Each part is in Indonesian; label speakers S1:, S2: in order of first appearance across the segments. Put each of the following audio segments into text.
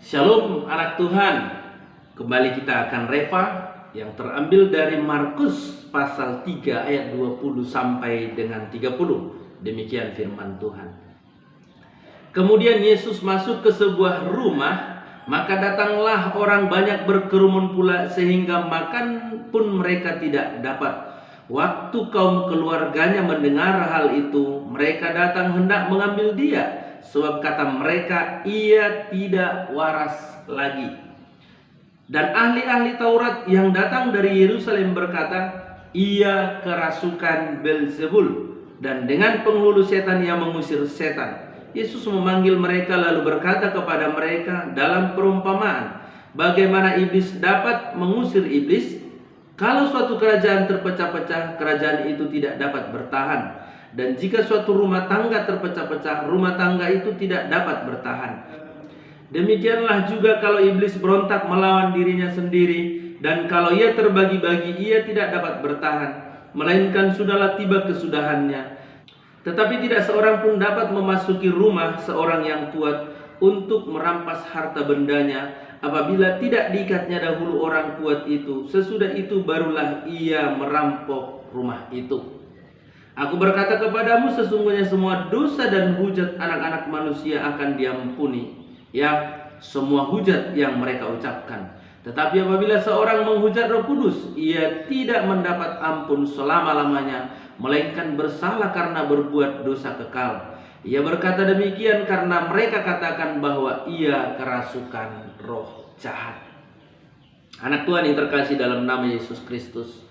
S1: Shalom anak Tuhan. Kembali kita akan reva yang terambil dari Markus pasal 3 ayat 20 sampai dengan 30. Demikian firman Tuhan. Kemudian Yesus masuk ke sebuah rumah, maka datanglah orang banyak berkerumun pula sehingga makan pun mereka tidak dapat. Waktu kaum keluarganya mendengar hal itu, mereka datang hendak mengambil dia, sebab kata mereka, ia tidak waras lagi. Dan ahli-ahli Taurat yang datang dari Yerusalem berkata, ia kerasukan Beelzebul, dan dengan penghulu setan ia mengusir setan. Yesus memanggil mereka lalu berkata kepada mereka dalam perumpamaan, bagaimana iblis dapat mengusir iblis? Kalau suatu kerajaan terpecah-pecah, kerajaan itu tidak dapat bertahan. Dan jika suatu rumah tangga terpecah-pecah, rumah tangga itu tidak dapat bertahan. Demikianlah juga kalau iblis berontak melawan dirinya sendiri, dan kalau ia terbagi-bagi, ia tidak dapat bertahan, melainkan sudahlah tiba kesudahannya. Tetapi tidak seorang pun dapat memasuki rumah seorang yang kuat untuk merampas harta bendanya, apabila tidak diikatnya dahulu orang kuat itu. Sesudah itu barulah ia merampok rumah itu. Aku berkata kepadamu, sesungguhnya semua dosa dan hujat anak-anak manusia akan diampuni, ya, semua hujat yang mereka ucapkan. Tetapi apabila seorang menghujat Roh Kudus, ia tidak mendapat ampun selama-lamanya, melainkan bersalah karena berbuat dosa kekal. Ia berkata demikian karena mereka katakan bahwa ia kerasukan roh jahat. Anak Tuhan yang terkasih dalam nama Yesus Kristus,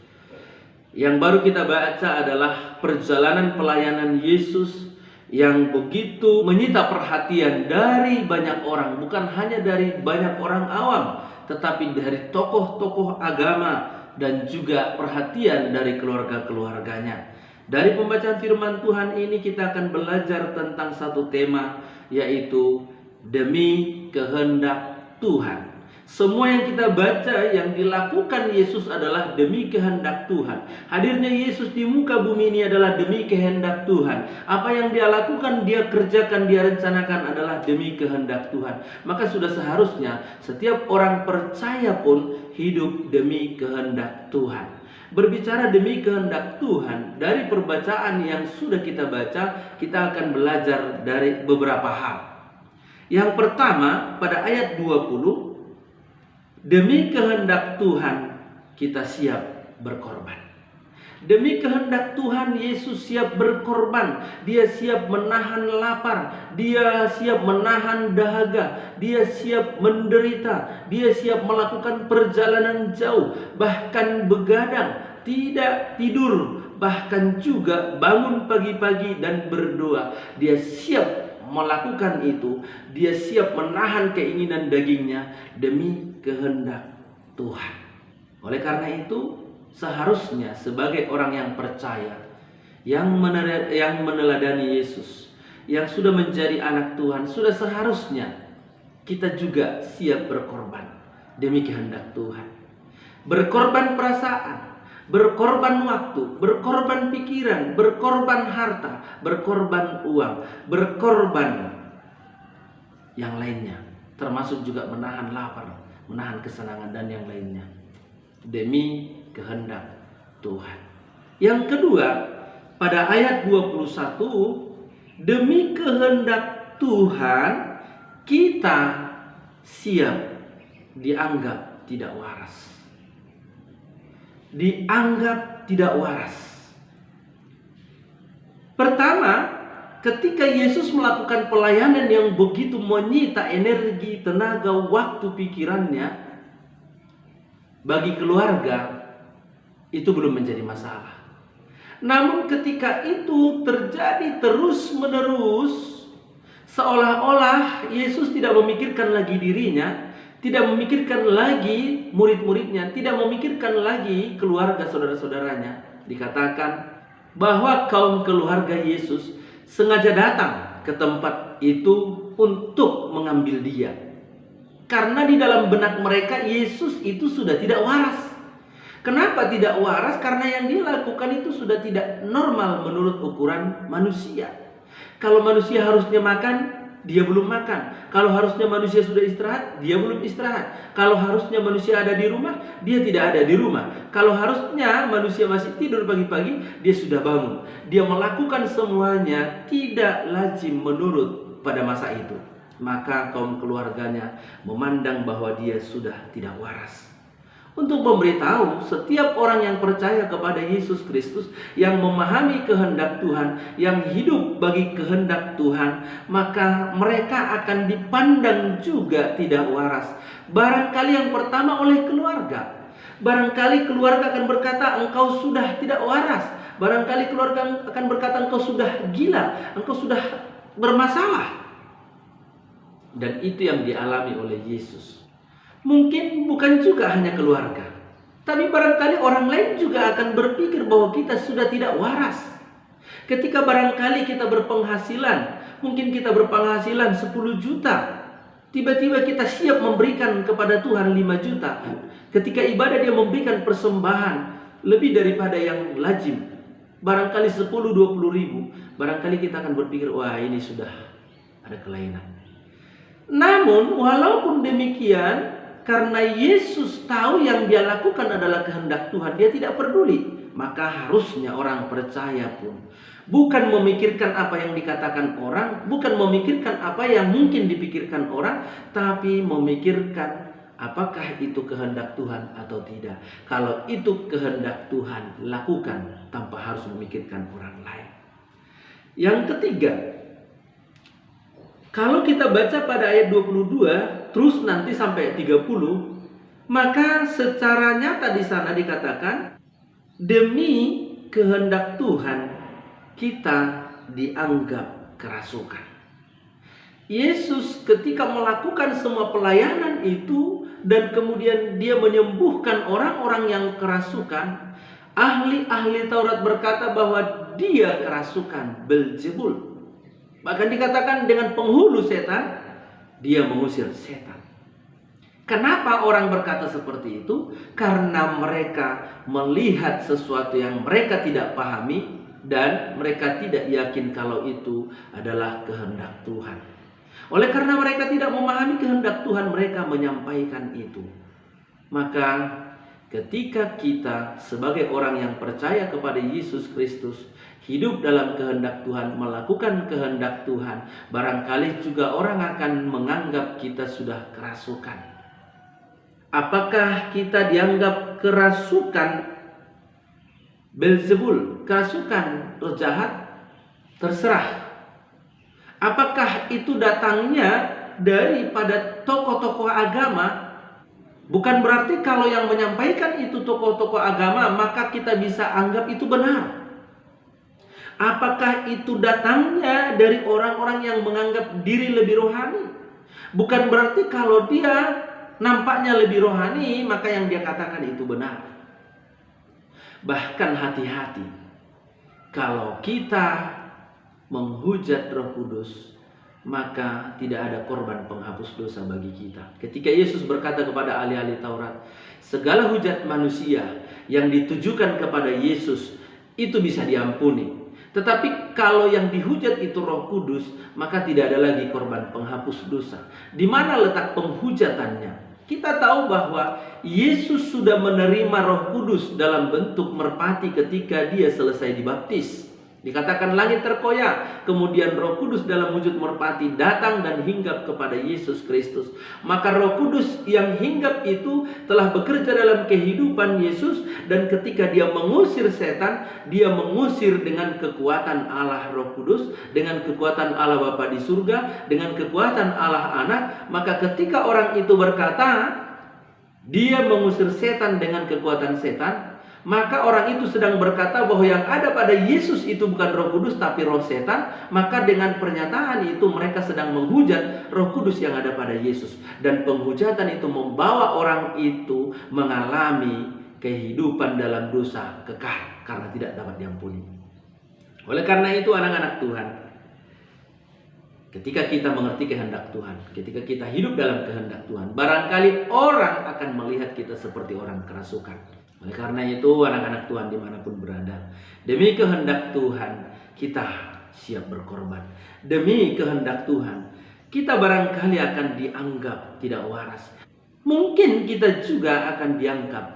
S1: yang baru kita baca adalah perjalanan pelayanan Yesus yang begitu menyita perhatian dari banyak orang, bukan hanya dari banyak orang awam, tetapi dari tokoh-tokoh agama dan juga perhatian dari keluarga-keluarganya. Dari pembacaan firman Tuhan ini kita akan belajar tentang satu tema, yaitu demi kehendak Tuhan. Semua yang kita baca yang dilakukan Yesus adalah demi kehendak Tuhan. Hadirnya Yesus di muka bumi ini adalah demi kehendak Tuhan. Apa yang dia lakukan, dia kerjakan, dia rencanakan adalah demi kehendak Tuhan. Maka sudah seharusnya setiap orang percaya pun hidup demi kehendak Tuhan. Berbicara demi kehendak Tuhan, dari perbacaan yang sudah kita baca, kita akan belajar dari beberapa hal. Yang pertama, pada ayat 20, demi kehendak Tuhan kita siap berkorban. Demi kehendak Tuhan Yesus siap berkorban. Dia siap menahan lapar, dia siap menahan dahaga, dia siap menderita, dia siap melakukan perjalanan jauh, bahkan begadang, tidak tidur, bahkan juga bangun pagi-pagi dan berdoa. Dia siap melakukan itu, dia siap menahan keinginan dagingnya demi kehendak Tuhan. Oleh karena itu, seharusnya sebagai orang yang percaya, yang meneladani Yesus, yang sudah menjadi anak Tuhan, sudah seharusnya kita juga siap berkorban demi kehendak Tuhan. Berkorban perasaan, berkorban waktu, berkorban pikiran, berkorban harta, berkorban uang, berkorban yang lainnya, termasuk juga menahan lapar, menahan kesenangan dan yang lainnya demi kehendak Tuhan. Yang kedua, pada ayat 21, demi kehendak Tuhan kita siap dianggap tidak waras. Dianggap tidak waras. Pertama, ketika Yesus melakukan pelayanan yang begitu menyita energi, tenaga, waktu, pikirannya, bagi keluarga itu belum menjadi masalah. Namun ketika itu terjadi terus-menerus, seolah-olah Yesus tidak memikirkan lagi dirinya, tidak memikirkan lagi murid-muridnya, tidak memikirkan lagi keluarga saudara-saudaranya. Dikatakan bahwa kaum keluarga Yesus sengaja datang ke tempat itu untuk mengambil dia. Karena di dalam benak mereka Yesus itu sudah tidak waras. Kenapa tidak waras? Karena yang dia lakukan itu sudah tidak normal menurut ukuran manusia. Kalau manusia harusnya makan, dia belum makan. Kalau harusnya manusia sudah istirahat, dia belum istirahat. Kalau harusnya manusia ada di rumah, dia tidak ada di rumah. Kalau harusnya manusia masih tidur pagi-pagi, dia sudah bangun. Dia melakukan semuanya tidak lazim menurut pada masa itu. Maka kaum keluarganya memandang bahwa dia sudah tidak waras. Untuk memberitahu setiap orang yang percaya kepada Yesus Kristus, yang memahami kehendak Tuhan, yang hidup bagi kehendak Tuhan, maka mereka akan dipandang juga tidak waras. Barangkali yang pertama oleh keluarga. Barangkali keluarga akan berkata, engkau sudah tidak waras. Barangkali keluarga akan berkata, engkau sudah gila, engkau sudah bermasalah. Dan itu yang dialami oleh Yesus. Mungkin bukan juga hanya keluarga, tapi barangkali orang lain juga akan berpikir bahwa kita sudah tidak waras. Ketika barangkali kita berpenghasilan, mungkin kita berpenghasilan 10 juta, tiba-tiba kita siap memberikan kepada Tuhan 5 juta. Ketika ibadah dia memberikan persembahan lebih daripada yang lazim, barangkali 10-20 ribu, barangkali kita akan berpikir, wah ini sudah ada kelainan. Namun walaupun demikian, karena Yesus tahu yang dia lakukan adalah kehendak Tuhan, dia tidak peduli. Maka harusnya orang percaya pun bukan memikirkan apa yang dikatakan orang, bukan memikirkan apa yang mungkin dipikirkan orang, tapi memikirkan apakah itu kehendak Tuhan atau tidak. Kalau itu kehendak Tuhan, lakukan tanpa harus memikirkan orang lain. Yang ketiga, kalau kita baca pada ayat 22 terus nanti sampai 30, maka secara nyata di sana dikatakan demi kehendak Tuhan kita dianggap kerasukan. Yesus ketika melakukan semua pelayanan itu dan kemudian dia menyembuhkan orang-orang yang kerasukan, ahli-ahli Taurat berkata bahwa dia kerasukan, Beelzebul. Bahkan dikatakan dengan penghulu setan, dia mengusir setan. Kenapa orang berkata seperti itu? Karena mereka melihat sesuatu yang mereka tidak pahami dan mereka tidak yakin kalau itu adalah kehendak Tuhan. Oleh karena mereka tidak memahami kehendak Tuhan, mereka menyampaikan itu. Maka ketika kita sebagai orang yang percaya kepada Yesus Kristus, hidup dalam kehendak Tuhan, melakukan kehendak Tuhan, barangkali juga orang akan menganggap kita sudah kerasukan. Apakah kita dianggap kerasukan Beelzebul, kerasukan roh jahat? Terserah. Apakah itu datangnya daripada tokoh-tokoh agama? Bukan berarti kalau yang menyampaikan itu tokoh-tokoh agama, maka kita bisa anggap itu benar. Apakah itu datangnya dari orang-orang yang menganggap diri lebih rohani? Bukan berarti kalau dia nampaknya lebih rohani, maka yang dia katakan itu benar. Bahkan hati-hati, kalau kita menghujat Roh Kudus, maka tidak ada korban penghapus dosa bagi kita. Ketika Yesus berkata kepada ahli-ahli Taurat, segala hujat manusia yang ditujukan kepada Yesus itu bisa diampuni. Tetapi kalau yang dihujat itu Roh Kudus, maka tidak ada lagi korban penghapus dosa. Di mana letak penghujatannya? Kita tahu bahwa Yesus sudah menerima Roh Kudus dalam bentuk merpati ketika dia selesai dibaptis. Dikatakan langit terkoyak, kemudian Roh Kudus dalam wujud merpati datang dan hinggap kepada Yesus Kristus. Maka Roh Kudus yang hinggap itu telah bekerja dalam kehidupan Yesus, dan ketika dia mengusir setan, dia mengusir dengan kekuatan Allah Roh Kudus, dengan kekuatan Allah Bapa di surga, dengan kekuatan Allah Anak. Maka ketika orang itu berkata dia mengusir setan dengan kekuatan setan, maka orang itu sedang berkata bahwa yang ada pada Yesus itu bukan Roh Kudus tapi roh setan. Maka dengan pernyataan itu mereka sedang menghujat Roh Kudus yang ada pada Yesus. Dan penghujatan itu membawa orang itu mengalami kehidupan dalam dosa kekal karena tidak dapat diampuni. Oleh karena itu anak-anak Tuhan, ketika kita mengerti kehendak Tuhan, ketika kita hidup dalam kehendak Tuhan, barangkali orang akan melihat kita seperti orang kerasukan. Oleh karena itu anak-anak Tuhan dimanapun berada, demi kehendak Tuhan kita siap berkorban. Demi kehendak Tuhan kita barangkali akan dianggap tidak waras. Mungkin kita juga akan dianggap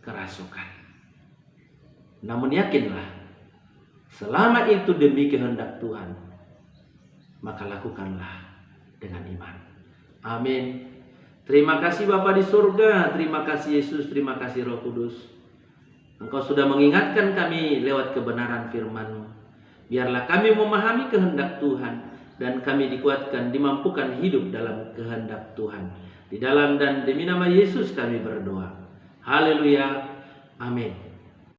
S1: kerasukan. Namun yakinlah, selama itu demi kehendak Tuhan, maka lakukanlah dengan iman. Amin. Terima kasih Bapa di surga, terima kasih Yesus, terima kasih Roh Kudus. Engkau sudah mengingatkan kami lewat kebenaran firman-Mu. Biarlah kami memahami kehendak Tuhan dan kami dikuatkan, dimampukan hidup dalam kehendak Tuhan. Di dalam dan demi nama Yesus kami berdoa. Haleluya. Amin.